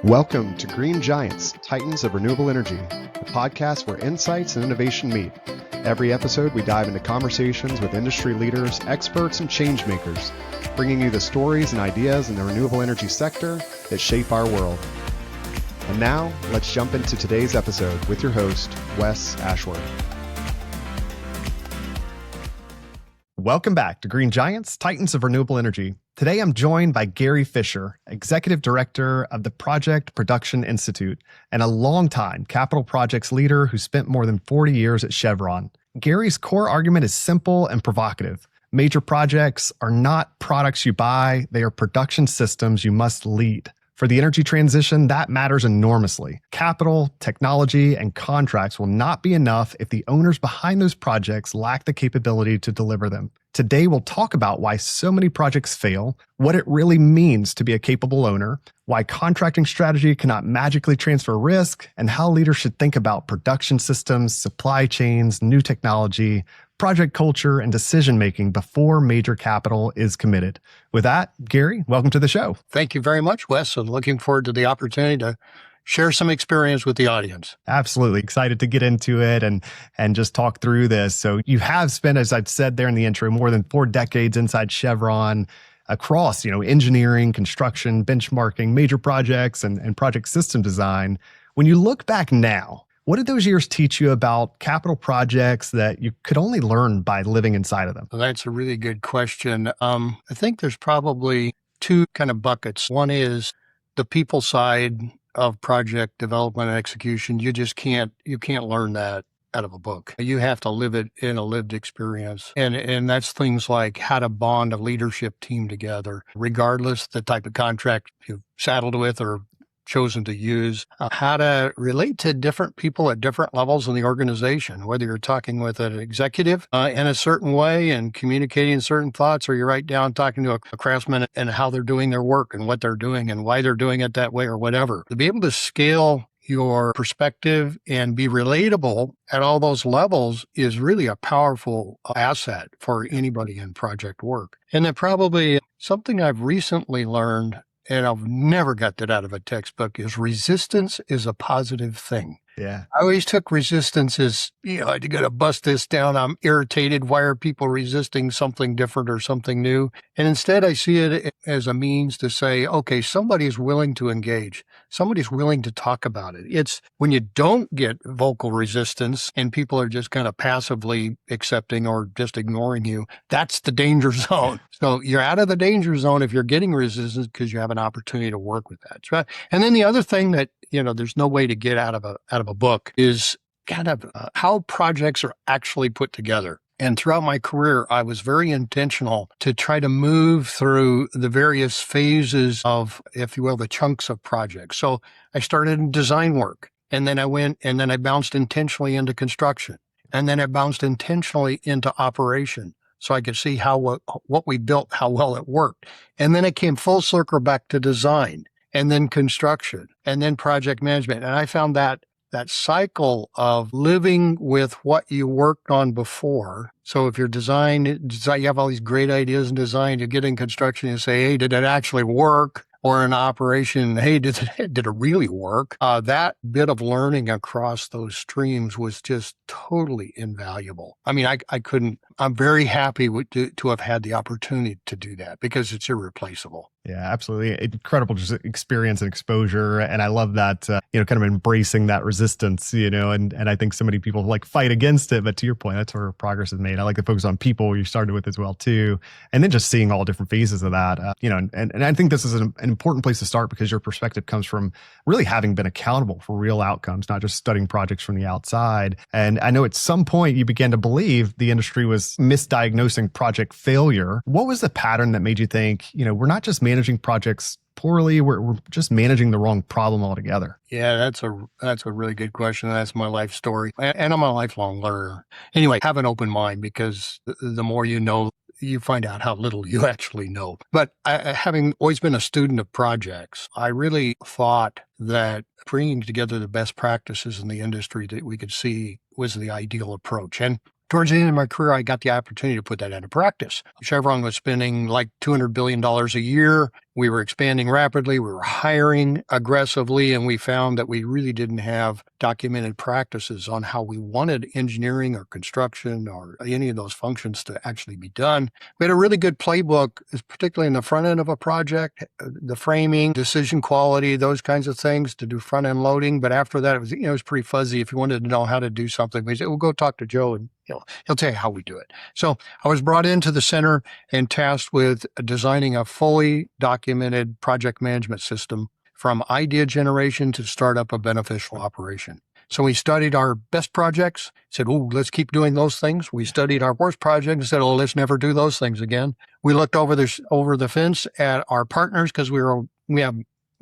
Welcome to Green Giants, Titans of Renewable Energy, a podcast where insights and innovation meet. Every episode, we dive into conversations with industry leaders, experts, and change makers, bringing you the stories and ideas in the renewable energy sector that shape our world. And now, let's jump into today's episode with your host, Wes Ashworth. Welcome back to Green Giants, Titans of Renewable Energy. Today, I'm joined by Gary Fischer, Executive Director of the Project Production Institute and a longtime capital projects leader who spent more than 40 years at Chevron. Gary's core argument is simple and provocative. Major projects are not products you buy, they are production systems you must lead. For the energy transition, that matters enormously. Capital, technology, and contracts will not be enough if the owners behind those projects lack the capability to deliver them. Today, we'll talk about why so many projects fail, what it really means to be a capable owner, why contracting strategy cannot magically transfer risk, and how leaders should think about production systems, supply chains, new technology, project culture, and decision-making before major capital is committed. With that, Gary, welcome to the show. Thank you very much, Wes. I'm looking forward to the opportunity to share some experience with the audience. Absolutely. Excited to get into it and just talk through this. So you have spent, as I've said there in the intro, more than 4 decades inside Chevron across, engineering, construction, benchmarking, major projects, and project system design. When you look back now, what did those years teach you about capital projects that you could only learn by living inside of them? Well, that's a really good question. I think there's probably 2 kind of buckets. One is the people side of project development and execution. You can't learn that out of a book. You have to live it in a lived experience. And that's things like how to bond a leadership team together, regardless the type of contract you've saddled with or chosen to use, how to relate to different people at different levels in the organization, whether you're talking with an executive in a certain way and communicating certain thoughts, or you're right down talking to a craftsman and how they're doing their work and what they're doing and why they're doing it that way or whatever. To be able to scale your perspective and be relatable at all those levels is really a powerful asset for anybody in project work. And then probably something I've recently learned, and I've never got that out of a textbook, is resistance is a positive thing. Yeah. I always took resistance as, I got to bust this down. I'm irritated. Why are people resisting something different or something new? And instead, I see it as a means to say, okay, somebody's willing to engage. Somebody's willing to talk about it. It's when you don't get vocal resistance and people are just kind of passively accepting or just ignoring you, that's the danger zone. So you're out of the danger zone if you're getting resistance because you have an opportunity to work with that. Right? And then the other thing that, there's no way to get out of a book is kind of how projects are actually put together. And throughout my career, I was very intentional to try to move through the various phases of, if you will, the chunks of projects. So I started in design work, and then I bounced intentionally into construction, and then I bounced intentionally into operation. So I could see how what we built, how well it worked. And then it came full circle back to design, and then construction, and then project management. And I found that cycle of living with what you worked on before. So if you're design, you have all these great ideas in design, you get in construction and say, hey, did it actually work? Or in operation, hey, did it really work? That bit of learning across those streams was just totally invaluable. I mean, I'm very happy to have had the opportunity to do that because it's irreplaceable. Yeah, absolutely. Incredible just experience and exposure. And I love that, kind of embracing that resistance, and I think so many people fight against it. But to your point, that's where progress is made. I like to focus on people you started with as well, too. And then just seeing all different phases of that, and I think this is an important place to start because your perspective comes from really having been accountable for real outcomes, not just studying projects from the outside. And I know at some point you began to believe the industry was misdiagnosing project failure. What was the pattern that made you think, we're not just managing projects poorly, we're just managing the wrong problem altogether? Yeah, that's a really good question. That's my life story. And I'm a lifelong learner. Anyway, have an open mind because the more you know, you find out how little you actually know. But having always been a student of projects, I really thought that bringing together the best practices in the industry that we could see was the ideal approach. And towards the end of my career, I got the opportunity to put that into practice. Chevron was spending like $200 billion a year We were expanding rapidly. We were hiring aggressively, and we found that we really didn't have documented practices on how we wanted engineering or construction or any of those functions to actually be done. We had a really good playbook, particularly in the front end of a project, the framing, decision quality, those kinds of things to do front end loading. But after that, it was pretty fuzzy. If you wanted to know how to do something, we said, well, go talk to Joe and he'll tell you how we do it. So I was brought into the center and tasked with designing a fully documented project management system from idea generation to start up a beneficial operation. So we studied our best projects, said, oh, let's keep doing those things. We studied our worst projects and said, oh, let's never do those things again. We looked over the fence at our partners because we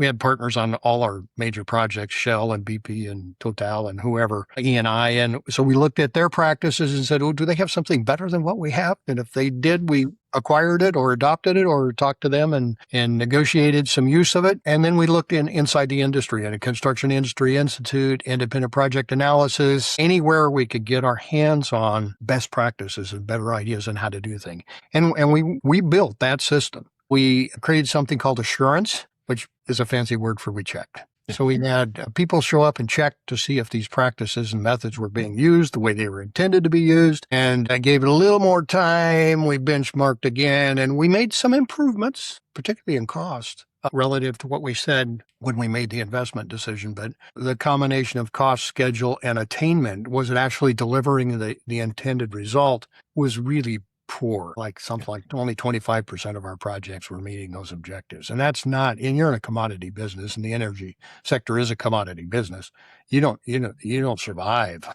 had partners on all our major projects, Shell and BP and Total and whoever, Eni. And so we looked at their practices and said, oh, do they have something better than what we have? And if they did, we acquired it or adopted it or talked to them and negotiated some use of it. And then we looked inside the industry at a Construction Industry Institute, independent project analysis, anywhere we could get our hands on best practices and better ideas on how to do things. And we built that system. We created something called assurance, which is a fancy word for we checked. So we had people show up and check to see if these practices and methods were being used the way they were intended to be used. And I gave it a little more time. We benchmarked again, and we made some improvements, particularly in cost, relative to what we said when we made the investment decision. But the combination of cost, schedule, and attainment, was it actually delivering the intended result, was really poor. Something like only 25% of our projects were meeting those objectives. And that's not, and you're in a commodity business, and the energy sector is a commodity business. You don't survive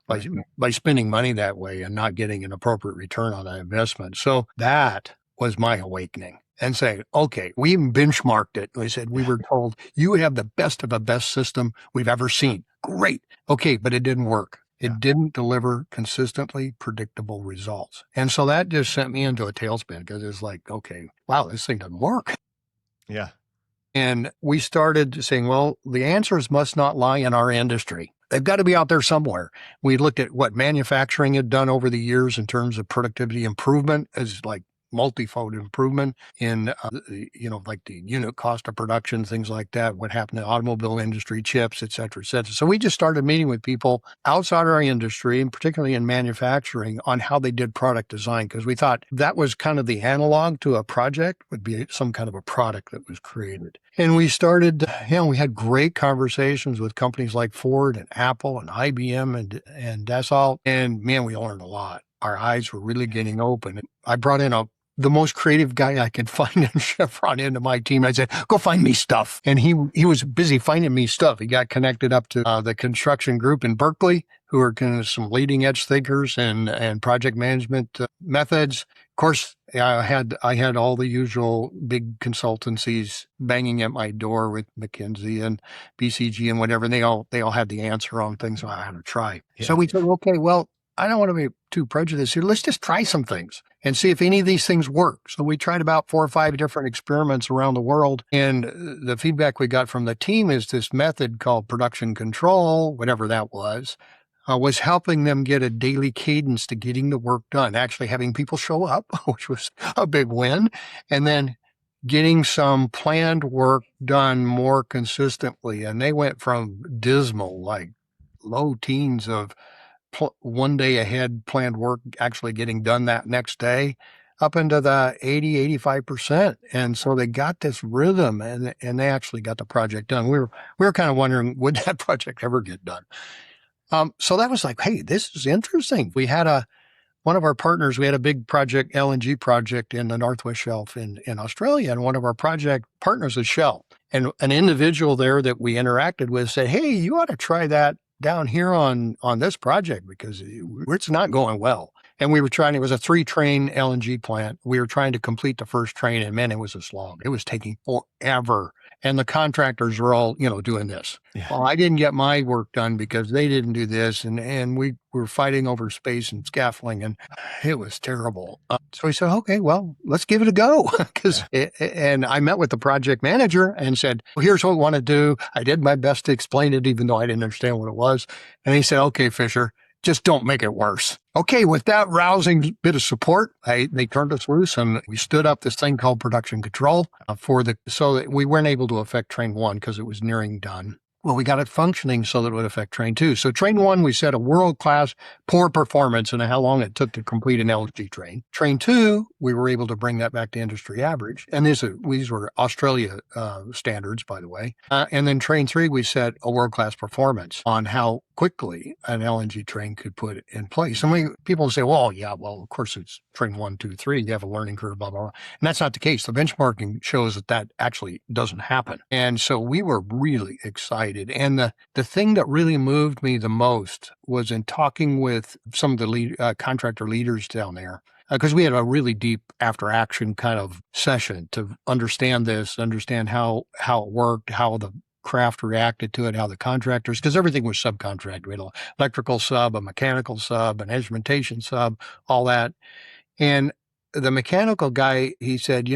by spending money that way and not getting an appropriate return on that investment. So that was my awakening. And say, okay, we even benchmarked it. We said, we were told, you have the best of a best system we've ever seen. Great. Okay, but it didn't work. It didn't deliver consistently predictable results. And so that just sent me into a tailspin because it's like, okay, wow, this thing doesn't work. Yeah. And we started saying, well, the answers must not lie in our industry. They've got to be out there somewhere. We looked at what manufacturing had done over the years in terms of productivity improvement as like multifold improvement in, like the unit cost of production, things like that, what happened in the automobile industry, chips, et cetera, et cetera. So we just started meeting with people outside our industry, and particularly in manufacturing, on how they did product design, because we thought that was kind of the analog to a project, would be some kind of a product that was created. And we started, we had great conversations with companies like Ford and Apple and IBM and Dassault. And man, we learned a lot. Our eyes were really getting open. I brought in the most creative guy I could find in Chevron into my team. I said, go find me stuff. And he was busy finding me stuff. He got connected up to the construction group in Berkeley, who are kind of some leading edge thinkers and project management methods. Of course, I had all the usual big consultancies banging at my door with McKinsey and BCG and whatever. And they all had the answer on things I had to try. Yeah. So we said, okay, well, I don't want to be too prejudiced here. Let's just try some things and see if any of these things work. So we tried about 4 or 5 different experiments around the world. And the feedback we got from the team is this method called production control, whatever that was helping them get a daily cadence to getting the work done, actually having people show up, which was a big win. And then getting some planned work done more consistently. And they went from dismal, like low teens of 1 day ahead planned work actually getting done that next day up into the 80-85%. And so they got this rhythm and they actually got the project done. We were kind of wondering, would that project ever get done? So that was like, hey, this is interesting. We had one of our partners, we had a big project, LNG project in the Northwest Shelf in Australia. And one of our project partners is Shell. And an individual there that we interacted with said, hey, you ought to try that down here on this project because it's not going well. And we were it was a 3-train LNG plant. We were trying to complete the first train, and man, it was a slog. It was taking forever. And the contractors were all, doing this. Yeah. Well, I didn't get my work done because they didn't do this. And we were fighting over space and scaffolding, and it was terrible. So we said, okay, well, let's give it a go. And I met with the project manager and said, well, here's what we want to do. I did my best to explain it, even though I didn't understand what it was. And he said, okay, Fisher, Just don't make it worse. Okay, with that rousing bit of support, they turned us loose and we stood up this thing called production control so that we weren't able to affect train 1 because it was nearing done. Well, we got it functioning so that it would affect train 2. So train 1, we set a world-class poor performance in how long it took to complete an LNG train. Train 2, we were able to bring that back to industry average. And these were Australia standards, by the way. And then train 3, we set a world-class performance on how quickly an LNG train could put it in place. And people say, well, of course it's train 1, 2, 3. You have a learning curve, blah, blah, blah. And that's not the case. The benchmarking shows that actually doesn't happen. And so we were really excited. And the thing that really moved me the most was in talking with some of the contractor leaders down there, because we had a really deep after action kind of session to understand how it worked, how the craft reacted to it, how the contractors, because everything was subcontract. We had an electrical sub, a mechanical sub, an instrumentation sub, all that. And the mechanical guy, he said,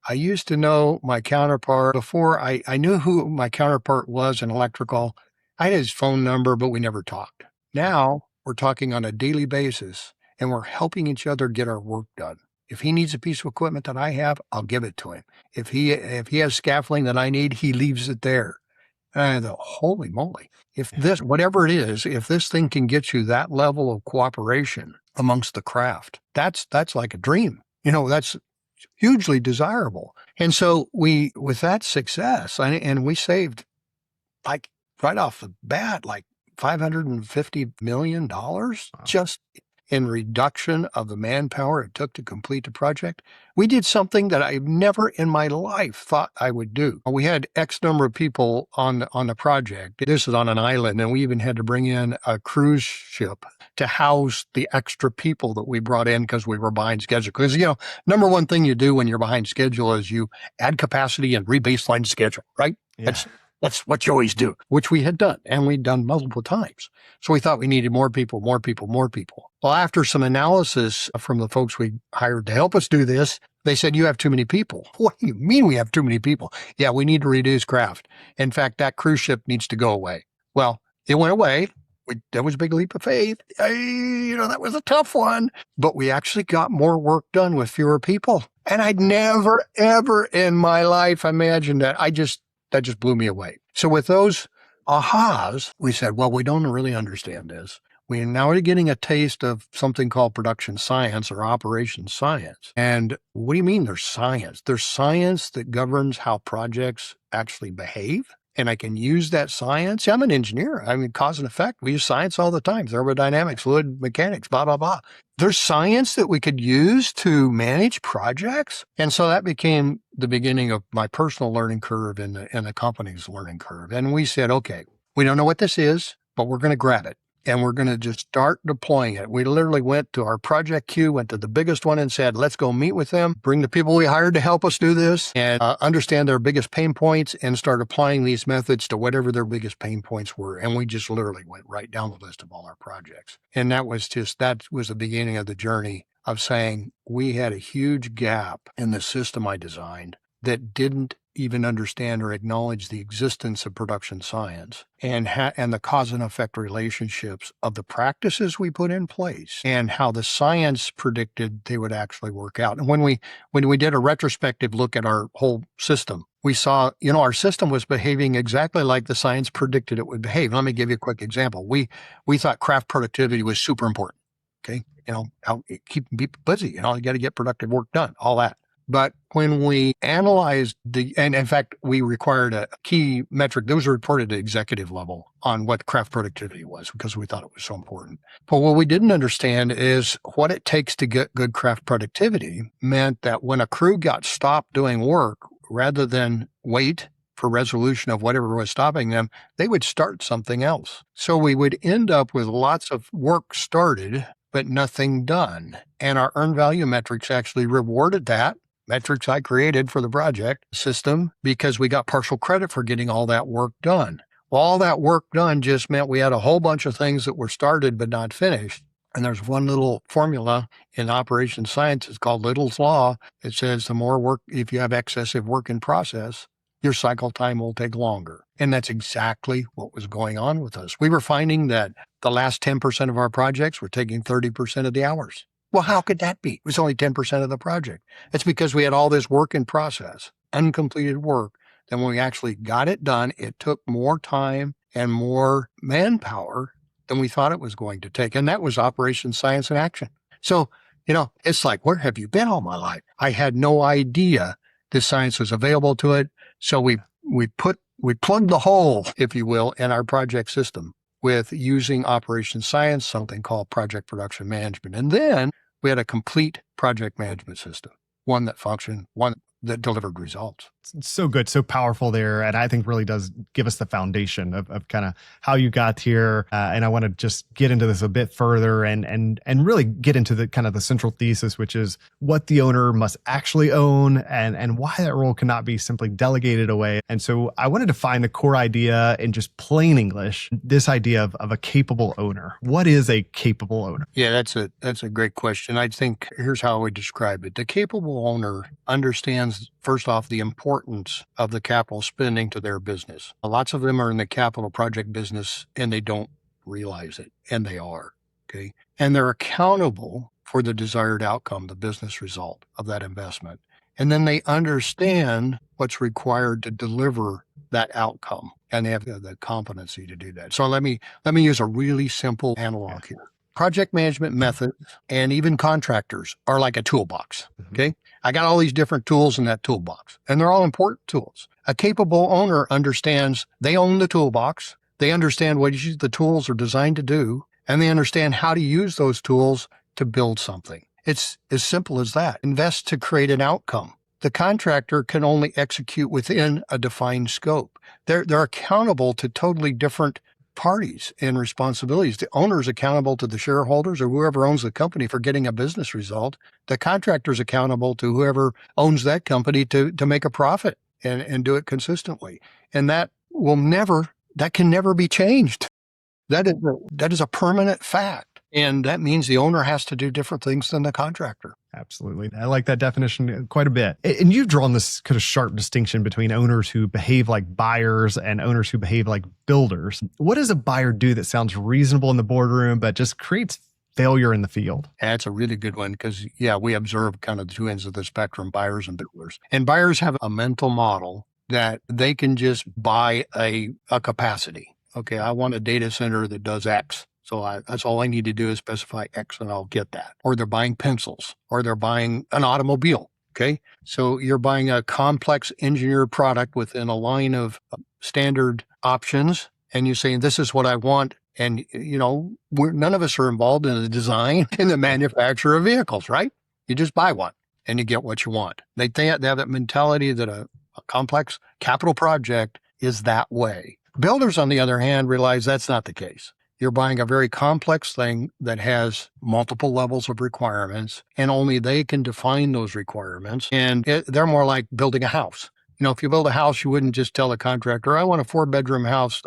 I used to know my counterpart before I knew who my counterpart was in electrical. I had his phone number, but we never talked. Now we're talking on a daily basis and we're helping each other get our work done. If he needs a piece of equipment that I have, I'll give it to him. If he has scaffolding that I need, he leaves it there. And I thought, holy moly, if this thing can get you that level of cooperation amongst the craft, that's like a dream. That's hugely desirable. And so with that success, and we saved like right off the bat, like $550 million just in reduction of the manpower it took to complete the project. We did something that I've never in my life thought I would do. We had X number of people on the project. This is on an island, and we even had to bring in a cruise ship to house the extra people that we brought in because we were behind schedule. Because, number one thing you do when you're behind schedule is you add capacity and rebaseline schedule, right? Yeah. That's what you always do, which we had done, and we'd done multiple times. So we thought we needed more people. Well, after some analysis from the folks we hired to help us do this, they said, you have too many people. What do you mean we have too many people? Yeah, we need to reduce craft. In fact, that cruise ship needs to go away. Well, it went away. That was a big leap of faith. That was a tough one. But we actually got more work done with fewer people. And I'd never, ever in my life imagined that. That just blew me away. So with those ahas, we said, well, we don't really understand this. We are now getting a taste of something called production science or operations science. And what do you mean there's science? There's science that governs how projects actually behave. And I can use that science. I'm an engineer. Cause and effect. We use science all the time. Thermodynamics, fluid mechanics, blah, blah, blah. There's science that we could use to manage projects. And so that became the beginning of my personal learning curve and the company's learning curve. And we said, okay, we don't know what this is, but we're going to grab it. And we're going to just start deploying it. We literally went to our project queue, went to the biggest one and said, let's go meet with them, bring the people we hired to help us do this and understand their biggest pain points and start applying these methods to whatever their biggest pain points were. And we just literally went right down the list of all our projects. And that was the beginning of the journey of saying we had a huge gap in the system I designed that didn't even understand or acknowledge the existence of production science and the cause and effect relationships of the practices we put in place and how the science predicted they would actually work out. And when we did a retrospective look at our whole system, we saw, our system was behaving exactly like the science predicted it would behave. Let me give you a quick example. We thought craft productivity was super important. Okay. Keeping people busy, you got to get productive work done, all that. But when we analyzed and in fact, we required a key metric that was reported at executive level on what craft productivity was because we thought it was so important. But what we didn't understand is what it takes to get good craft productivity meant that when a crew got stopped doing work, rather than wait for resolution of whatever was stopping them, they would start something else. So we would end up with lots of work started, but nothing done. And our earned value metrics actually rewarded that. Metrics I created for the project system because we got partial credit for getting all that work done. Well, all that work done just meant we had a whole bunch of things that were started but not finished. And there's one little formula in operations science. It's called Little's Law. It says the more work, if you have excessive work in process, your cycle time will take longer. And that's exactly what was going on with us. We were finding that the last 10% of our projects were taking 30% of the hours. Well, how could that be? It was only 10% of the project. It's because we had all this work in process, uncompleted work. Then when we actually got it done, it took more time and more manpower than we thought it was going to take. And that was Operation Science in Action. So, it's like, where have you been all my life? I had no idea this science was available to it. So we plugged the hole, if you will, in our project system with using Operation Science, something called Project Production Management. And then we had a complete project management system, one that functioned, one that delivered results. It's so good, so powerful there. And I think really does give us the foundation of kind of how you got here. And I want to just get into this a bit further and really get into the kind of the central thesis, which is what the owner must actually own and why that role cannot be simply delegated away. And so I wanted to find the core idea in just plain English, this idea of a capable owner. What is a capable owner? Yeah, that's a great question. I think here's how I would describe it. The capable owner understands, first off, the importance of the capital spending to their business. Lots of them are in the capital project business and they don't realize it, and they are, okay? And they're accountable for the desired outcome, the business result of that investment. And then they understand what's required to deliver that outcome, and they have the competency to do that. So let me use a really simple analog here. Project management methods and even contractors are like a toolbox, okay? I got all these different tools in that toolbox, and they're all important tools. A capable owner understands they own the toolbox, they understand what the tools are designed to do, and they understand how to use those tools to build something. It's as simple as that. Invest to create an outcome. The contractor can only execute within a defined scope. They're accountable to totally different parties and responsibilities. The owner is accountable to the shareholders or whoever owns the company for getting a business result. The contractor is accountable to whoever owns that company to make a profit and do it consistently. And that can never be changed. That is a permanent fact. And that means the owner has to do different things than the contractor. Absolutely. I like that definition quite a bit. And you've drawn this kind of sharp distinction between owners who behave like buyers and owners who behave like builders. What does a buyer do that sounds reasonable in the boardroom, but just creates failure in the field? That's a really good one because, we observe kind of the two ends of the spectrum, buyers and builders. And buyers have a mental model that they can just buy a capacity. Okay, I want a data center that does X. So that's all I need to do is specify X and I'll get that. Or they're buying pencils, or they're buying an automobile. Okay. So you're buying a complex engineered product within a line of standard options. And you're saying, this is what I want. And, none of us are involved in the design and the manufacture of vehicles, right? You just buy one and you get what you want. They have that mentality that a complex capital project is that way. Builders, on the other hand, realize that's not the case. You're buying a very complex thing that has multiple levels of requirements, and only they can define those requirements. And they're more like building a house. If you build a house, you wouldn't just tell the contractor, I want a 4-bedroom house,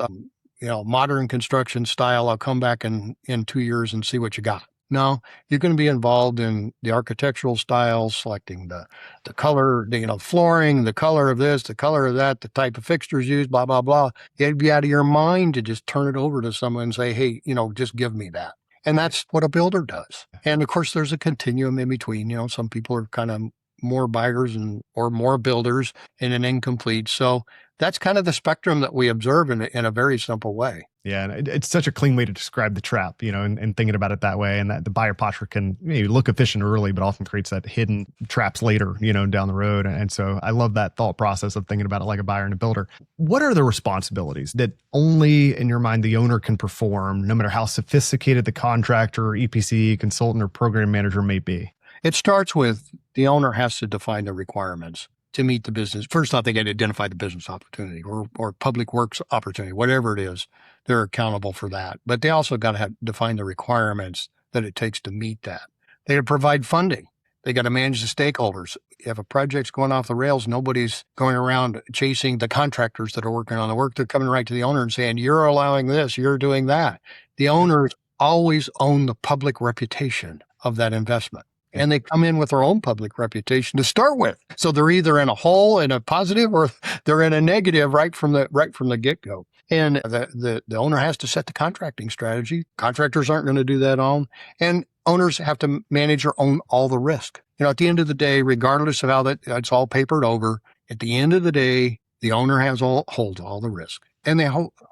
modern construction style. I'll come back in 2 years and see what you got. No, you're going to be involved in the architectural style, selecting the color, flooring, the color of this, the color of that, the type of fixtures used, blah, blah, blah. It'd be out of your mind to just turn it over to someone and say, hey, just give me that. And that's what a builder does. And of course, there's a continuum in between. Some people are kind of more buyers or more builders and an incomplete. So that's kind of the spectrum that we observe in a very simple way. Yeah, and it's such a clean way to describe the trap, and thinking about it that way. And that the buyer posture can look efficient early, but often creates that hidden traps later, down the road. And so I love that thought process of thinking about it like a buyer and a builder. What are the responsibilities that only in your mind the owner can perform, no matter how sophisticated the contractor, or EPC, consultant, or program manager may be? It starts with the owner has to define the requirements to meet the business. First off, they got to identify the business opportunity or public works opportunity, whatever it is. They're accountable for that. But they also got to define the requirements that it takes to meet that. They got to provide funding. They got to manage the stakeholders. If a project's going off the rails, nobody's going around chasing the contractors that are working on the work. They're coming right to the owner and saying, you're allowing this, you're doing that. The owners always own the public reputation of that investment. and they come in with their own public reputation to start with. So they're either in a hole in a positive or they're in a negative right from the get-go. And the owner has to set the contracting strategy. Contractors aren't going to do that on, and owners have to manage or own all the risk. At the end of the day, regardless of how it's all papered over, at the end of the day, the owner holds all the risk. And they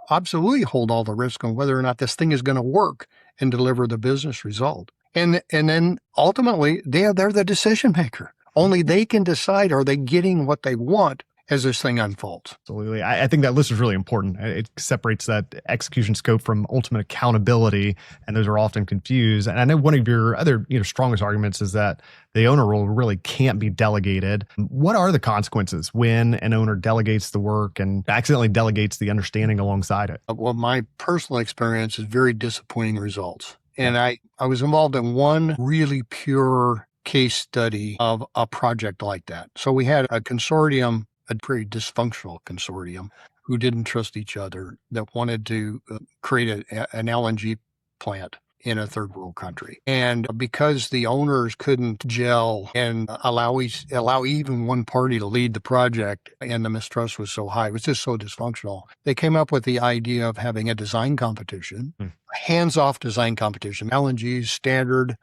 absolutely hold all the risk on whether or not this thing is going to work and deliver the business result. And then ultimately, they're the decision maker. Only they can decide, are they getting what they want as this thing unfolds? Absolutely. I think that list is really important. It separates that execution scope from ultimate accountability, and those are often confused. And I know one of your other strongest arguments is that the owner role really can't be delegated. What are the consequences when an owner delegates the work and accidentally delegates the understanding alongside it? Well, my personal experience is very disappointing results. And I was involved in one really pure case study of a project like that. So we had a consortium, a pretty dysfunctional consortium, who didn't trust each other, that wanted to create an LNG plant in a third world country. And because the owners couldn't gel and allow even one party to lead the project, and the mistrust was so high, it was just so dysfunctional, they came up with the idea of having a design competition, a hands-off design competition. LNG's standard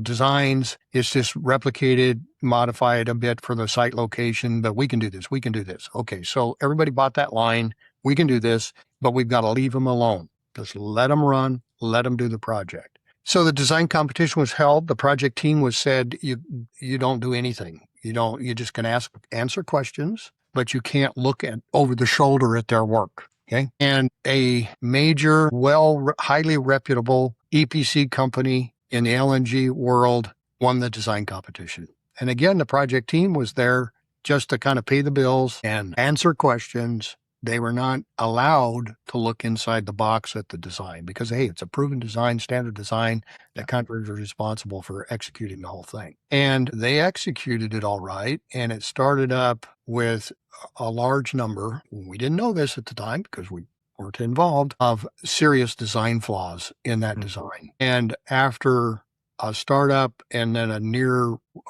designs, it's just replicated, modified a bit for the site location, but we can do this. Okay, so everybody bought that line. We can do this, but we've got to leave them alone. Just let them run, let them do the project. So the design competition was held. The project team was said, you don't do anything. You just can answer questions, but you can't look over the shoulder at their work. Okay. And a major, highly reputable EPC company in the LNG world won the design competition. And again, the project team was there just to kind of pay the bills and answer questions. They were not allowed to look inside the box at the design because, hey, it's a proven design, standard design. The contractors are responsible for executing the whole thing. And they executed it all right. And it started up with a large number. We didn't know this at the time because we weren't involved, of serious design flaws in that design. And after a startup and then a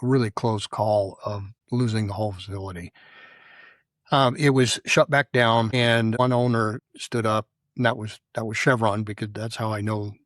really close call of losing the whole facility, it was shut back down, and one owner stood up, and that was Chevron, because that's how I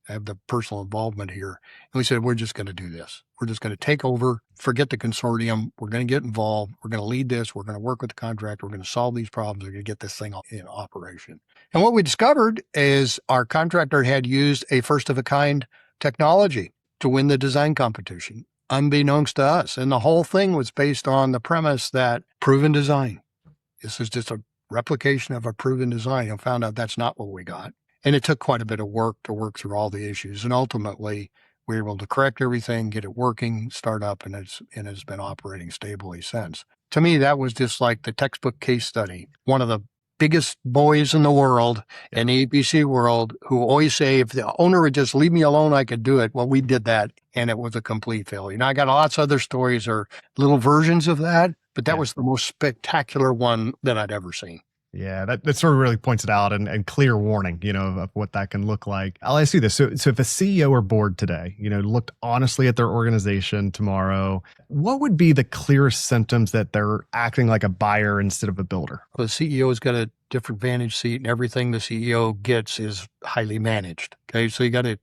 have the personal involvement here. And we said, we're just going to do this. We're just going to take over, forget the consortium. We're going to get involved. We're going to lead this. We're going to work with the contractor. We're going to solve these problems. We're going to get this thing in operation. And what we discovered is our contractor had used a first-of-a-kind technology to win the design competition, unbeknownst to us. And the whole thing was based on the premise that proven design. This is just a replication of a proven design, and found out that's not what we got. And it took quite a bit of work to work through all the issues. And ultimately, we were able to correct everything, get it working, start up, and it's been operating stably since. To me, that was just like the textbook case study. One of the biggest boys in the world, in the EPC world, who always say, if the owner would just leave me alone, I could do it. Well, we did that, and it was a complete failure. I got lots of other stories or little versions of that, but that was the most spectacular one that I'd ever seen. Yeah, that sort of really points it out, and clear warning, of what that can look like. I'll ask you this. So if a CEO or board today, looked honestly at their organization tomorrow, what would be the clearest symptoms that they're acting like a buyer instead of a builder? The CEO's got a different vantage seat, and everything the CEO gets is highly managed. Okay, so you got to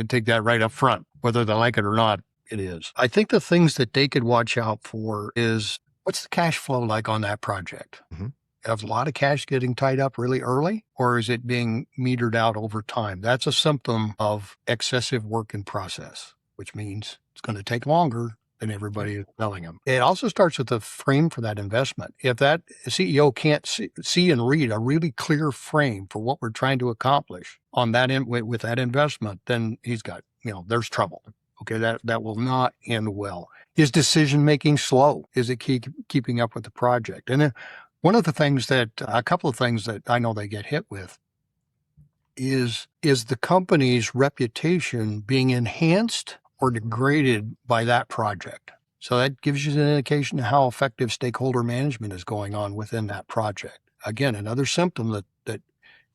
take that right up front, whether they like it or not. It is. I think the things that they could watch out for is, what's the cash flow like on that project? Mm-hmm. Is a lot of cash getting tied up really early, or is it being metered out over time? That's a symptom of excessive work in process, which means it's going to take longer than everybody is telling them. It also starts with the frame for that investment. If that CEO can't see and read a really clear frame for what we're trying to accomplish on that with that investment, then he's got, there's trouble. Okay, that will not end well. Is decision-making slow? Is it keeping up with the project? And then a couple of things that I know they get hit with is the company's reputation being enhanced or degraded by that project? So that gives you an indication of how effective stakeholder management is going on within that project. Again, another symptom that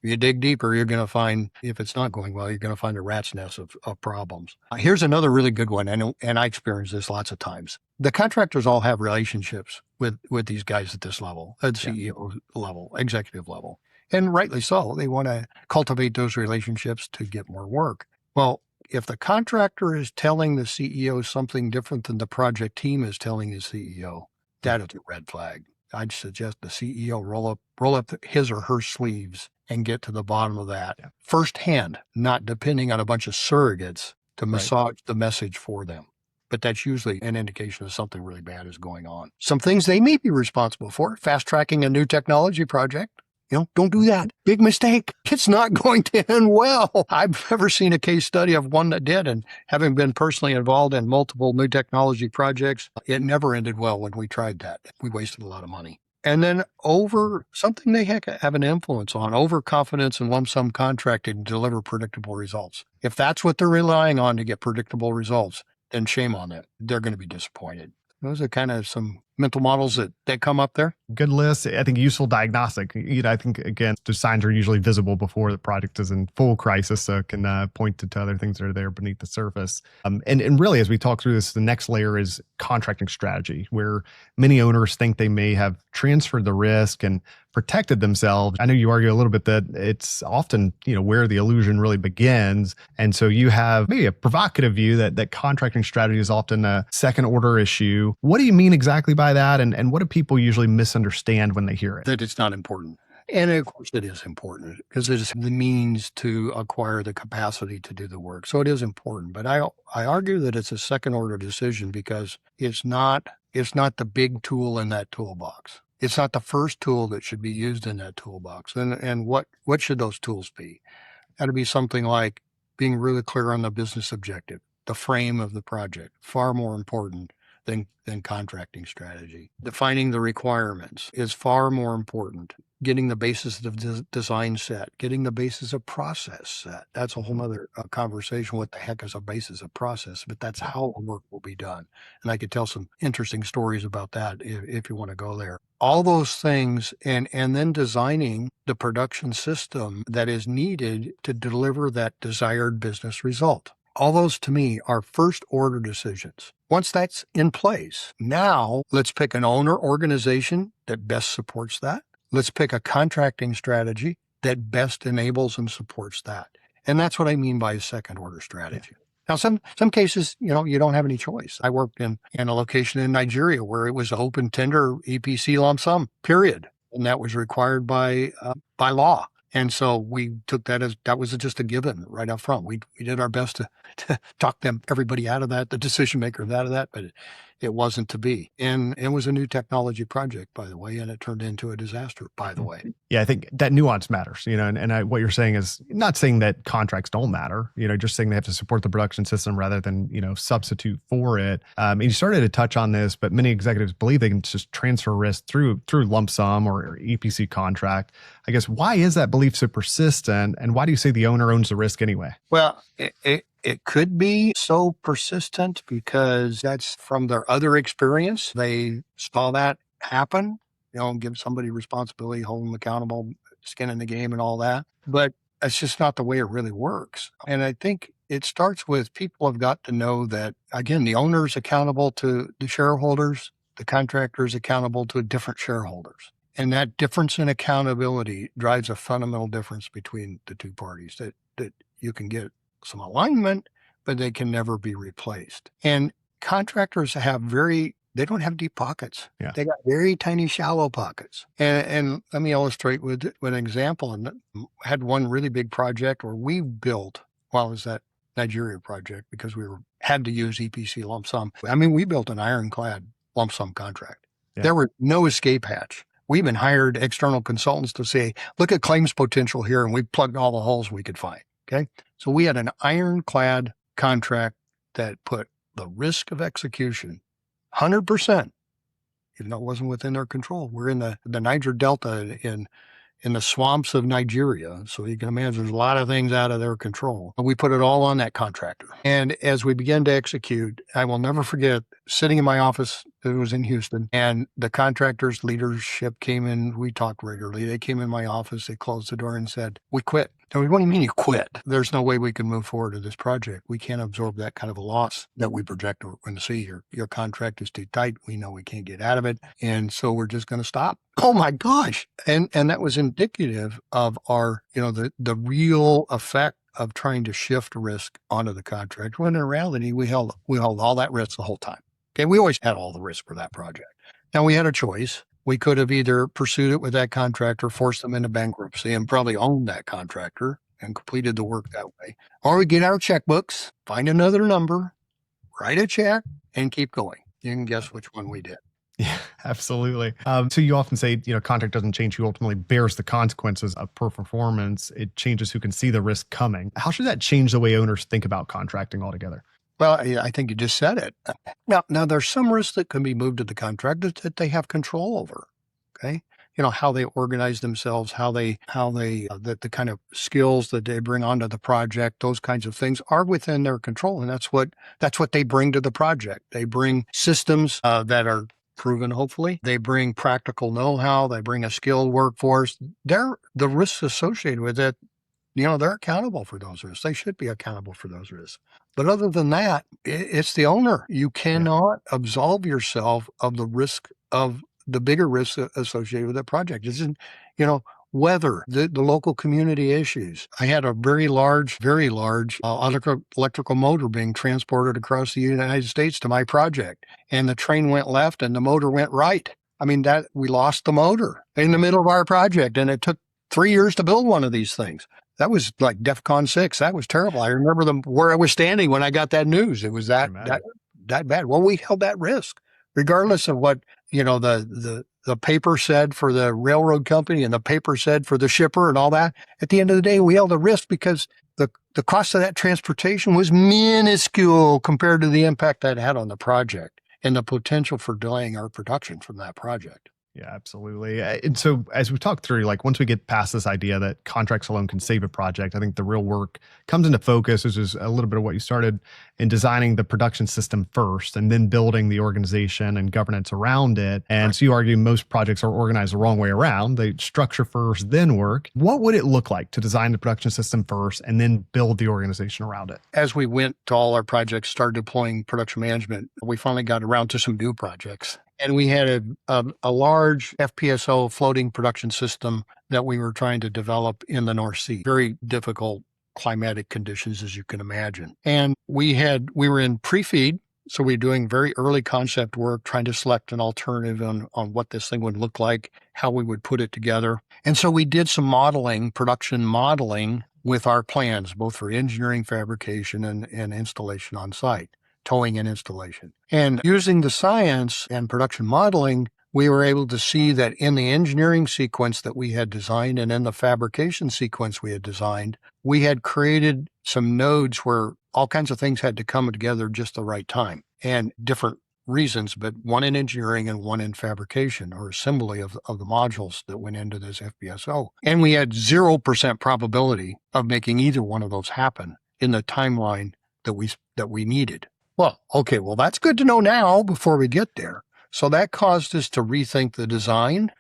You dig deeper, you're going to find, if it's not going well, you're going to find a rat's nest of problems. Here's another really good one, and I experienced this lots of times. The contractors all have relationships with these guys at this level, at CEO level, executive level. And rightly so. They want to cultivate those relationships to get more work. Well, if the contractor is telling the CEO something different than the project team is telling the CEO, that is a red flag. I'd suggest the CEO roll up his or her sleeves and get to the bottom of that firsthand, not depending on a bunch of surrogates to massage the message for them. But that's usually an indication of something really bad is going on. Some things they may be responsible for, fast tracking a new technology project. Don't do that. Big mistake. It's not going to end well. I've never seen a case study of one that did. And having been personally involved in multiple new technology projects, it never ended well when we tried that. We wasted a lot of money. And then something they have an influence on, overconfidence in lump sum contracting to deliver predictable results. If that's what they're relying on to get predictable results, then shame on them. They're going to be disappointed. Those are kind of some mental models that come up there. Good list. I think useful diagnostic. I think, again, the signs are usually visible before the project is in full crisis, so it can point to other things that are there beneath the surface. And really, as we talk through this, the next layer is contracting strategy, where many owners think they may have transferred the risk and protected themselves. I know you argue a little bit that it's often, where the illusion really begins. And so you have maybe a provocative view that contracting strategy is often a second order issue. What do you mean exactly by that? And what do people usually misunderstand when they hear it? That it's not important. And of course it is important because it is the means to acquire the capacity to do the work. So it is important. But I argue that it's a second order decision because it's not the big tool in that toolbox. It's not the first tool that should be used in that toolbox. And what should those tools be? Got to be something like being really clear on the business objective, the frame of the project, far more important than contracting strategy. Defining the requirements is far more important. Getting the basis of design set, getting the basis of process set. That's a whole other conversation. What the heck is a basis of process? But that's how work will be done. And I could tell some interesting stories about that if you want to go there. All those things, and then designing the production system that is needed to deliver that desired business result. All those, to me, are first order decisions. Once that's in place, now let's pick an owner organization that best supports that. Let's pick a contracting strategy that best enables and supports that. And that's what I mean by a second order strategy. Now, some cases, you don't have any choice. I worked in a location in Nigeria where it was open tender EPC lump sum, period. And that was required by law. And so we took that as that was just a given right up front. We did our best to talk everybody out of that, the decision makers out of that, but it wasn't to be. And it was a new technology project, by the way, and it turned into a disaster, by the way. Yeah, I think that nuance matters, and what you're saying is not saying that contracts don't matter, just saying they have to support the production system rather than, substitute for it. And you started to touch on this, but many executives believe they can just transfer risk through lump sum or EPC contract. I guess, why is that belief so persistent? And why do you say the owner owns the risk anyway? Well, it could be so persistent because that's from their other experience. They saw that happen, give somebody responsibility, hold them accountable, skin in the game and all that. But that's just not the way it really works. And I think it starts with people have got to know that, again, the owner's accountable to the shareholders, the contractor's accountable to different shareholders. And that difference in accountability drives a fundamental difference between the two parties that you can get some alignment, but they can never be replaced. And contractors they don't have deep pockets. Yeah. They got very tiny, shallow pockets. And let me illustrate with an example. And I had one really big project where we built, it was that Nigeria project, because we had to use EPC lump sum. We built an ironclad lump sum contract. Yeah. There were no escape hatch. We even hired external consultants to say, look at claims potential here, and we plugged all the holes we could find. Okay. So we had an ironclad contract that put the risk of execution 100%, even though it wasn't within their control. We're in the Niger Delta in in the swamps of Nigeria. So you can imagine there's a lot of things out of their control. We put it all on that contractor. And as we began to execute, I will never forget sitting in my office. It was in Houston, and the contractor's leadership came in. We talked regularly. They came in my office. They closed the door and said, "We quit." And we, "What do you mean you quit? There's no way we can move forward to this project. We can't absorb that kind of a loss that we project we're going to see. Your contract is too tight. We know we can't get out of it. And so we're just going to stop." Oh my gosh. And that was indicative of our, the real effect of trying to shift risk onto the contract. When in reality, we held all that risk the whole time. Okay. We always had all the risk for that project. Now we had a choice. We could have either pursued it with that contractor, forced them into bankruptcy, and probably owned that contractor and completed the work that way. Or we get our checkbooks, find another number, write a check, and keep going. You can guess which one we did. Yeah, absolutely. So you often say, contract doesn't change who ultimately bears the consequences of poor performance. It changes who can see the risk coming. How should that change the way owners think about contracting altogether? Well, I think you just said it. Now there's some risks that can be moved to the contractors that they have control over. Okay. How they organize themselves, the kind of skills that they bring onto the project, those kinds of things are within their control. And that's what they bring to the project. They bring systems that are proven, hopefully. They bring practical know-how. They bring a skilled workforce. The risks associated with it, they're accountable for those risks. They should be accountable for those risks. But other than that, it's the owner. You cannot absolve yourself of the risk of the bigger risks associated with that project. This is, weather, the local community issues. I had a very large electrical motor being transported across the United States to my project, and the train went left and the motor went right. I mean, we lost the motor in the middle of our project, and it took 3 years to build one of these things. That was like DEFCON 6. That was terrible. I remember where I was standing when I got that news. It was that bad. Well, we held that risk, regardless of what the paper said for the railroad company and the paper said for the shipper and all that. At the end of the day, we held a risk because the cost of that transportation was minuscule compared to the impact that had on the project and the potential for delaying our production from that project. Yeah, absolutely. And so as we talk through, once we get past this idea that contracts alone can save a project, I think the real work comes into focus, which is a little bit of what you started in designing the production system first and then building the organization and governance around it. And so you argue most projects are organized the wrong way around. They structure first, then work. What would it look like to design the production system first and then build the organization around it? As we went to all our projects, started deploying production management, we finally got around to some new projects. And we had a large FPSO floating production system that we were trying to develop in the North Sea. Very difficult climatic conditions, as you can imagine. And we were in pre-feed, so we were doing very early concept work, trying to select an alternative on what this thing would look like, how we would put it together. And so we did some modeling, production modeling with our plans, both for engineering, fabrication, and installation on site. Towing and installation. And using the science and production modeling, we were able to see that in the engineering sequence that we had designed and in the fabrication sequence we had designed, we had created some nodes where all kinds of things had to come together just the right time and different reasons, but one in engineering and one in fabrication or assembly of the modules that went into this FPSO. And we had 0% probability of making either one of those happen in the timeline that we needed. Well, that's good to know now before we get there. So that caused us to rethink the design,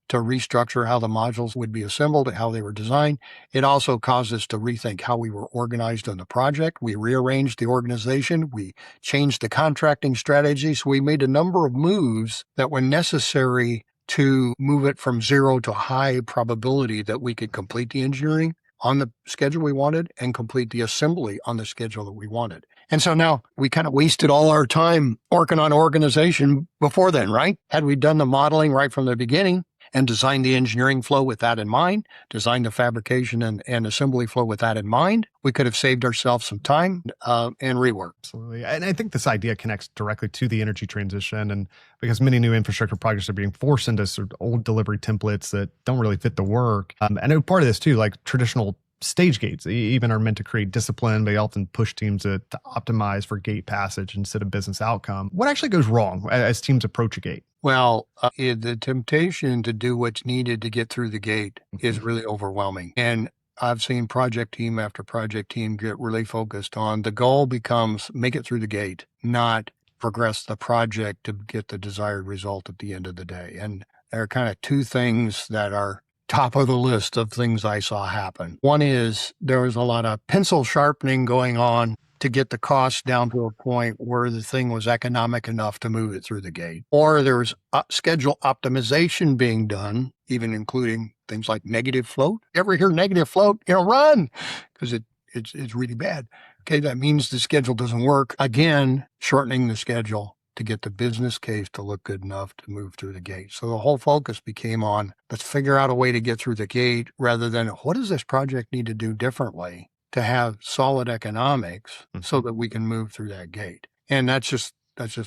to restructure how the modules would be assembled, how they were designed. It also caused us to rethink how we were organized on the project. We rearranged the organization. We changed the contracting strategy. So we made a number of moves that were necessary to move it from 0 to high probability that we could complete the engineering on the schedule we wanted and complete the assembly on the schedule that we wanted. And so now we kind of wasted all our time working on organization before then, right? Had we done the modeling right from the beginning and designed the engineering flow with that in mind, designed the fabrication and assembly flow with that in mind, we could have saved ourselves some time and rework. Absolutely. And I think this idea connects directly to the energy transition. And because many new infrastructure projects are being forced into sort of old delivery templates that don't really fit the work. And part of this too, like traditional stage gates even are meant to create discipline. They often push teams to optimize for gate passage instead of business outcome. What actually goes wrong as teams approach a gate? Well, the temptation to do what's needed to get through the gate is really overwhelming. And I've seen project team after project team get really focused on the goal becomes make it through the gate, not progress the project to get the desired result at the end of the day. And there are kind of two things that are top of the list of things I saw happen. One is there was a lot of pencil sharpening going on to get the cost down to a point where the thing was economic enough to move it through the gate. Or there was schedule optimization being done, even including things like negative float. Ever hear negative float? Run, because it's really bad. Okay, that means the schedule doesn't work. Again, shortening the schedule to get the business case to look good enough to move through the gate. So the whole focus became on, let's figure out a way to get through the gate rather than what does this project need to do differently to have solid economics so that we can move through that gate. And that's just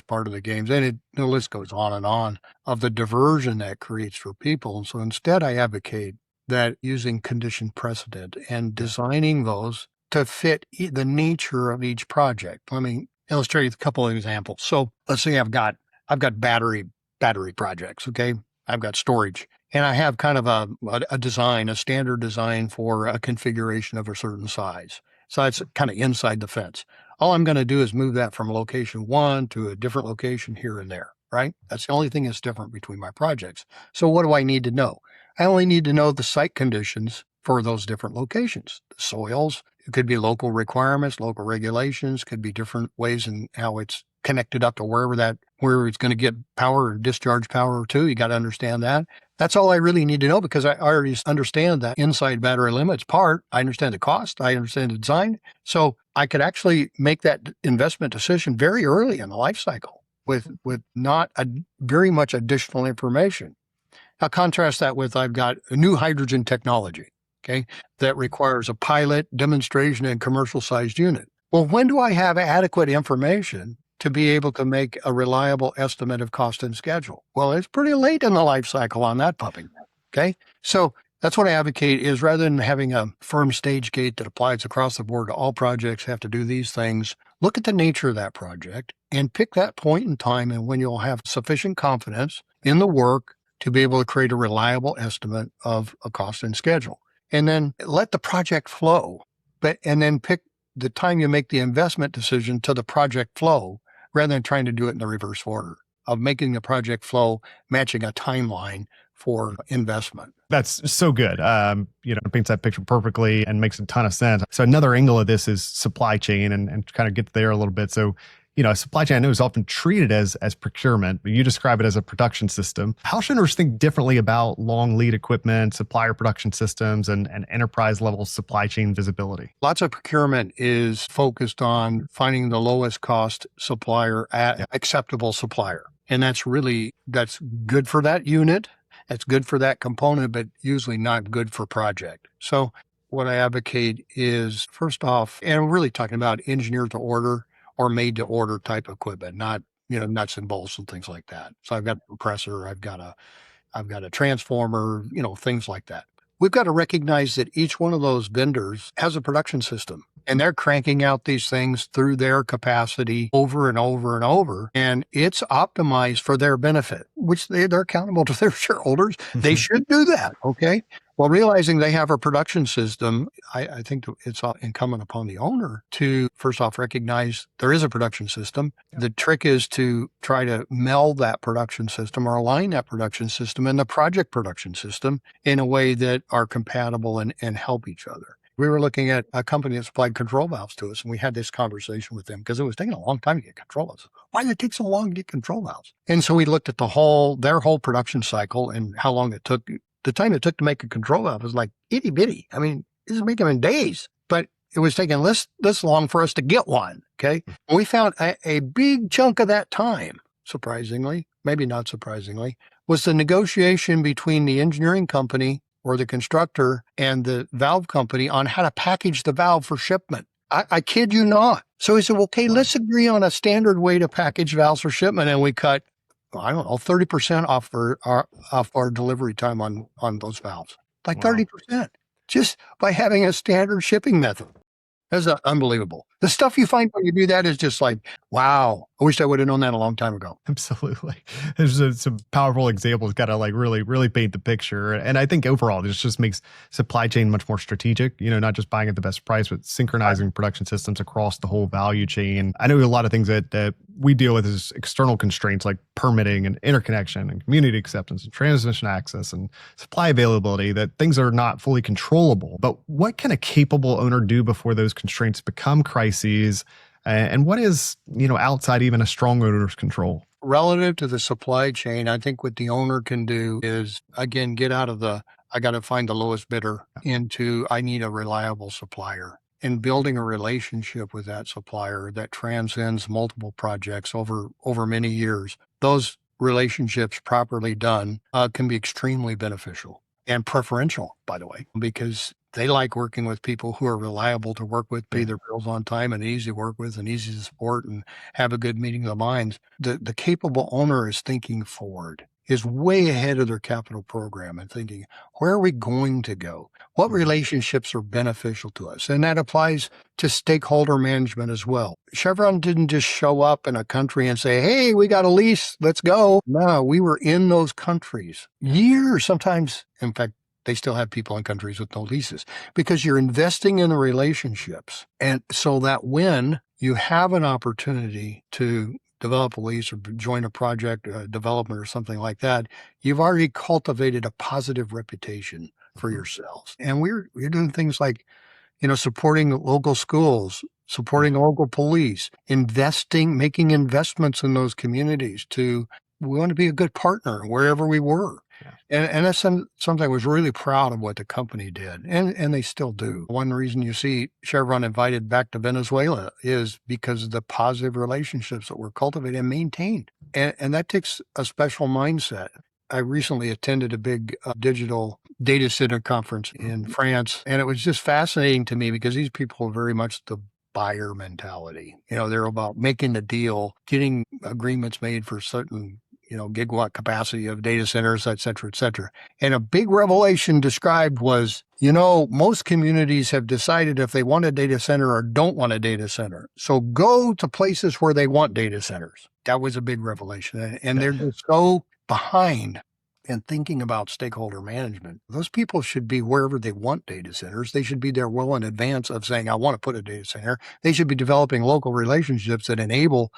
part of the games. And the list goes on of the diversion that creates for people. And so instead I advocate that using condition precedent and designing those to fit the nature of each project. Let me illustrate a couple of examples. So let's say I've got battery projects. Okay. I've got storage. And I have kind of a design, a standard design for a configuration of a certain size. So it's kind of inside the fence. All I'm going to do is move that from location one to a different location here and there, right? That's the only thing that's different between my projects. So what do I need to know? I only need to know the site conditions for those different locations. The soils, it could be local requirements, local regulations, could be different ways in how it's connected up to where it's going to get power or discharge power to. You got to understand that. That's all I really need to know because I already understand that inside battery limits part. I understand the cost. I understand the design. So I could actually make that investment decision very early in the life cycle with not very much additional information. Now contrast that with I've got a new hydrogen technology, okay, that requires a pilot, demonstration, and commercial sized unit. Well, when do I have adequate information to be able to make a reliable estimate of cost and schedule? Well, it's pretty late in the life cycle on that puppy. Okay. So that's what I advocate is rather than having a firm stage gate that applies across the board to all projects have to do these things, look at the nature of that project and pick that point in time and when you'll have sufficient confidence in the work to be able to create a reliable estimate of a cost and schedule. And then let the project flow, and then pick the time you make the investment decision to the project flow rather than trying to do it in the reverse order of making the project flow, matching a timeline for investment. That's so good. It paints that picture perfectly and makes a ton of sense. So another angle of this is supply chain and kind of get there a little bit. So, supply chain I know is often treated as procurement, but you describe it as a production system. How should owners think differently about long lead equipment, supplier production systems, and enterprise level supply chain visibility? Lots of procurement is focused on finding the lowest cost supplier at acceptable supplier. And that's good for that unit. That's good for that component, but usually not good for project. So what I advocate is first off, and I'm really talking about engineer to order or made to order type equipment, not, nuts and bolts and things like that. So I've got a compressor, I've got a transformer, things like that. We've got to recognize that each one of those vendors has a production system and they're cranking out these things through their capacity over and over and over. And it's optimized for their benefit, which they're accountable to their shareholders. They should do that. Okay. Well, realizing they have a production system, I think it's incumbent upon the owner to first off recognize there is a production system. Yeah. The trick is to try to meld that production system or align that production system and the project production system in a way that are compatible and help each other. We were looking at a company that supplied control valves to us, and we had this conversation with them because it was taking a long time to get control valves. Why did it take so long to get control valves? And so we looked at their whole production cycle and how long it took. The time it took to make a control valve was like itty bitty. I mean, this is making them in days, but it was taking this long for us to get one. Okay. And we found a big chunk of that time, surprisingly, maybe not surprisingly, was the negotiation between the engineering company or the constructor and the valve company on how to package the valve for shipment. I kid you not. So he said, okay, let's agree on a standard way to package valves for shipment. And we cut 30% off our delivery time on those valves. Like 30%, just by having a standard shipping method. That's unbelievable. The stuff you find when you do that is just like, wow, I wish I would have known that a long time ago. Absolutely. There's some powerful examples, got to like really paint the picture. And I think overall, this just makes supply chain much more strategic, not just buying at the best price, but synchronizing production systems across the whole value chain. I know a lot of things that we deal with is external constraints like permitting and interconnection and community acceptance and transmission access and supply availability, that things are not fully controllable. But what can a capable owner do before those constraints become crises? And what is, outside even a strong owner's control? Relative to the supply chain, I think what the owner can do is, again, get out of I got to find the lowest bidder into I need a reliable supplier, and building a relationship with that supplier that transcends multiple projects over many years. Those relationships properly done can be extremely beneficial and preferential, by the way, because they like working with people who are reliable to work with, pay their bills on time, and easy to work with, and easy to support, and have a good meeting of the minds. The capable owner is thinking forward, is way ahead of their capital program and thinking, where are we going to go? What relationships are beneficial to us? And that applies to stakeholder management as well. Chevron didn't just show up in a country and say, hey, we got a lease, let's go. No, we were in those countries years, sometimes, in fact, they still have people in countries with no leases, because you're investing in the relationships. And so that when you have an opportunity to develop a lease or join a project, development or something like that, you've already cultivated a positive reputation for yourselves. And we're doing things like, supporting local schools, supporting local police, making investments in those communities we want to be a good partner wherever we were. And that's something I was really proud of what the company did, and they still do. One reason you see Chevron invited back to Venezuela is because of the positive relationships that were cultivated and maintained. And that takes a special mindset. I recently attended a big digital data center conference in France, and it was just fascinating to me because these people are very much the buyer mentality. They're about making the deal, getting agreements made for certain gigawatt capacity of data centers, et cetera, et cetera. And a big revelation described was, most communities have decided if they want a data center or don't want a data center. So go to places where they want data centers. That was a big revelation. And they're just so behind in thinking about stakeholder management. Those people should be wherever they want data centers. They should be there well in advance of saying, I want to put a data center. They should be developing local relationships that enable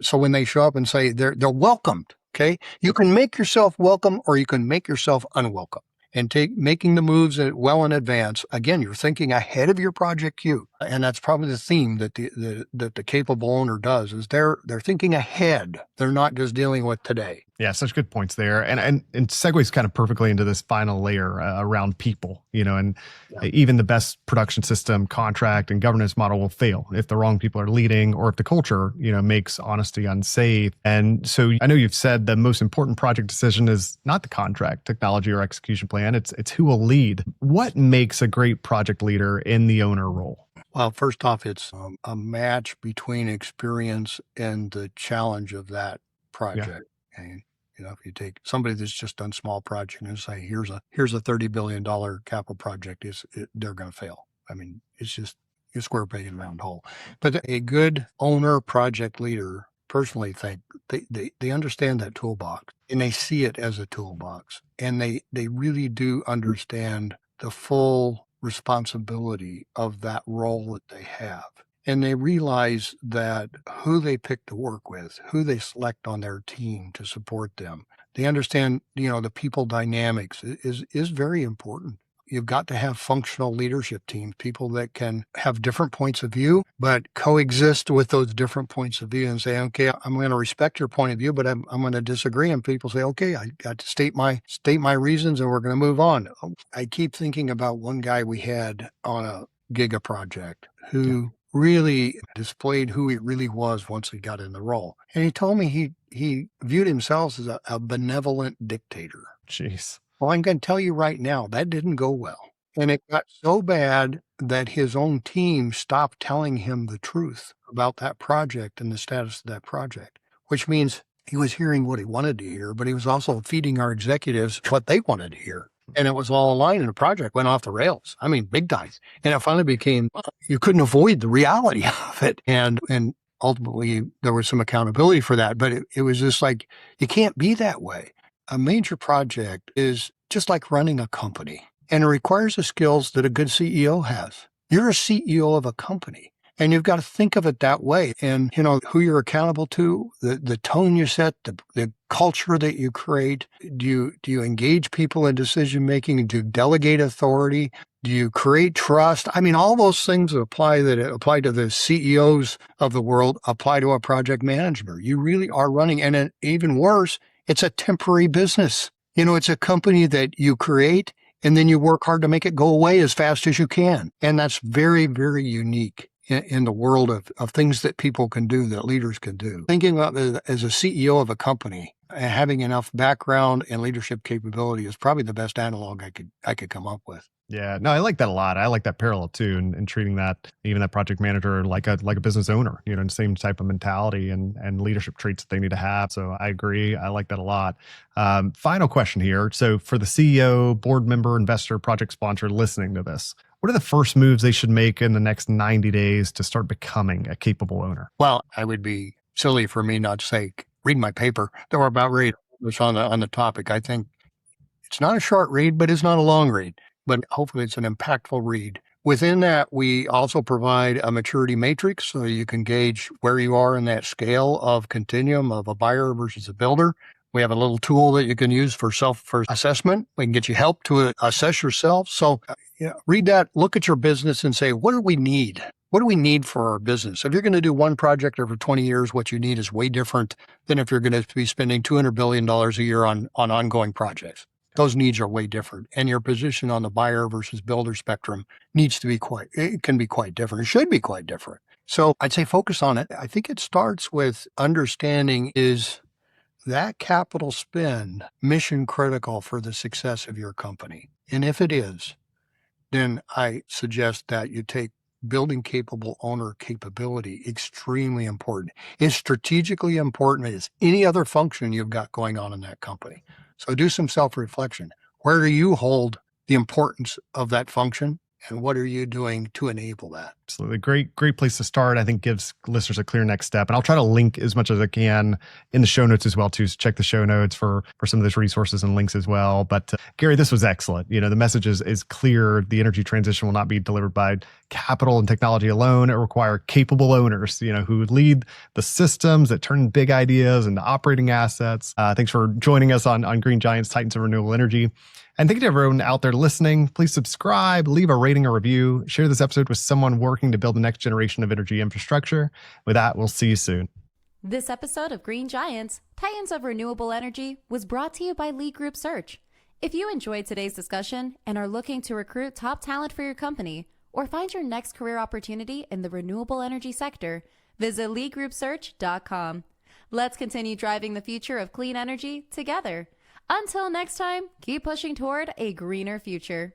so when they show up and say they're welcomed, okay? You can make yourself welcome or you can make yourself unwelcome. And making the moves well in advance. Again, you're thinking ahead of your project queue. And that's probably the theme that the capable owner does, is they're thinking ahead. They're not just dealing with today. Yeah, such good points there. And segues kind of perfectly into this final layer around people, even the best production system, contract, and governance model will fail if the wrong people are leading or if the culture, makes honesty unsafe. And so I know you've said the most important project decision is not the contract, technology, or execution plan. It's who will lead. What makes a great project leader in the owner role? Well, first off, it's a match between experience and the challenge of that project. Yeah. And, if you take somebody that's just done small project and say, here's a $30 billion capital project, they're going to fail. I mean, it's just a square peg in a round hole. But a good owner, project leader, personally think they understand that toolbox and they see it as a toolbox. And they really do understand the full responsibility of that role that they have. And they realize that who they pick to work with, who they select on their team to support them, they understand, the people dynamics is very important. You've got to have functional leadership teams, people that can have different points of view, but coexist with those different points of view and say, okay, I'm going to respect your point of view, but I'm going to disagree. And people say, okay, I got to state my reasons and we're going to move on. I keep thinking about one guy we had on a giga project who really displayed who he really was once he got in the role. And he told me he viewed himself as a benevolent dictator. Jeez. Well, I'm going to tell you right now, that didn't go well. And it got so bad that his own team stopped telling him the truth about that project and the status of that project, which means he was hearing what he wanted to hear, but he was also feeding our executives what they wanted to hear. And it was all aligned, and the project went off the rails. I mean, big time. And it finally became, you couldn't avoid the reality of it. And ultimately, there was some accountability for that. But it was just like, you can't be that way. A major project is just like running a company, and it requires the skills that a good CEO has. You're a CEO of a company, and you've got to think of it that way. And, who you're accountable to, the tone you set, the culture that you create. Do you engage people in decision-making? Do you delegate authority? Do you create trust? I mean, all those things that apply to the CEOs of the world apply to a project manager. You really are running, and even worse, it's a temporary business. It's a company that you create, and then you work hard to make it go away as fast as you can. And that's very, very unique in the world of things that people can do, that leaders can do. Thinking about it as a CEO of a company, having enough background and leadership capability is probably the best analog I could come up with. Yeah, no, I like that a lot. I like that parallel too, and treating that project manager like a business owner, and same type of mentality and leadership traits that they need to have. So I agree. I like that a lot. Final question here. So for the CEO, board member, investor, project sponsor listening to this, what are the first moves they should make in the next 90 days to start becoming a capable owner? Well, I would be silly for me not to say, read my paper that we're about ready to publish on the topic. I think it's not a short read, but it's not a long read. But hopefully it's an impactful read. Within that, we also provide a maturity matrix so you can gauge where you are in that scale of continuum of a buyer versus a builder. We have a little tool that you can use for assessment. We can get you help to assess yourself. So read that, look at your business and say, what do we need? What do we need for our business? If you're going to do one project over 20 years, what you need is way different than if you're going to be spending $200 billion a year on ongoing projects. Those needs are way different. And your position on the buyer versus builder spectrum can be quite different. It should be quite different. So I'd say focus on it. I think it starts with understanding, is that capital spend mission critical for the success of your company? And if it is, then I suggest that you take building capable owner capability extremely important. It's strategically important as any other function you've got going on in that company. So do some self-reflection. Where do you hold the importance of that function? And what are you doing to enable that? Absolutely. Great place to start. I think gives listeners a clear next step. And I'll try to link as much as I can in the show notes as well, too. So check the show notes for some of those resources and links as well. But Gary, this was excellent. The message is clear. The energy transition will not be delivered by capital and technology alone. It requires capable owners, who lead the systems that turn big ideas into operating assets. Thanks for joining us on Green Giants, Titans of Renewable Energy. And thank you to everyone out there listening. Please subscribe, leave a rating or review, share this episode with someone working to build the next generation of energy infrastructure. With that, we'll see you soon. This episode of Green Giants, Titans of Renewable Energy, was brought to you by Lee Group Search. If you enjoyed today's discussion and are looking to recruit top talent for your company or find your next career opportunity in the renewable energy sector, visit leegroupsearch.com. Let's continue driving the future of clean energy together. Until next time, keep pushing toward a greener future.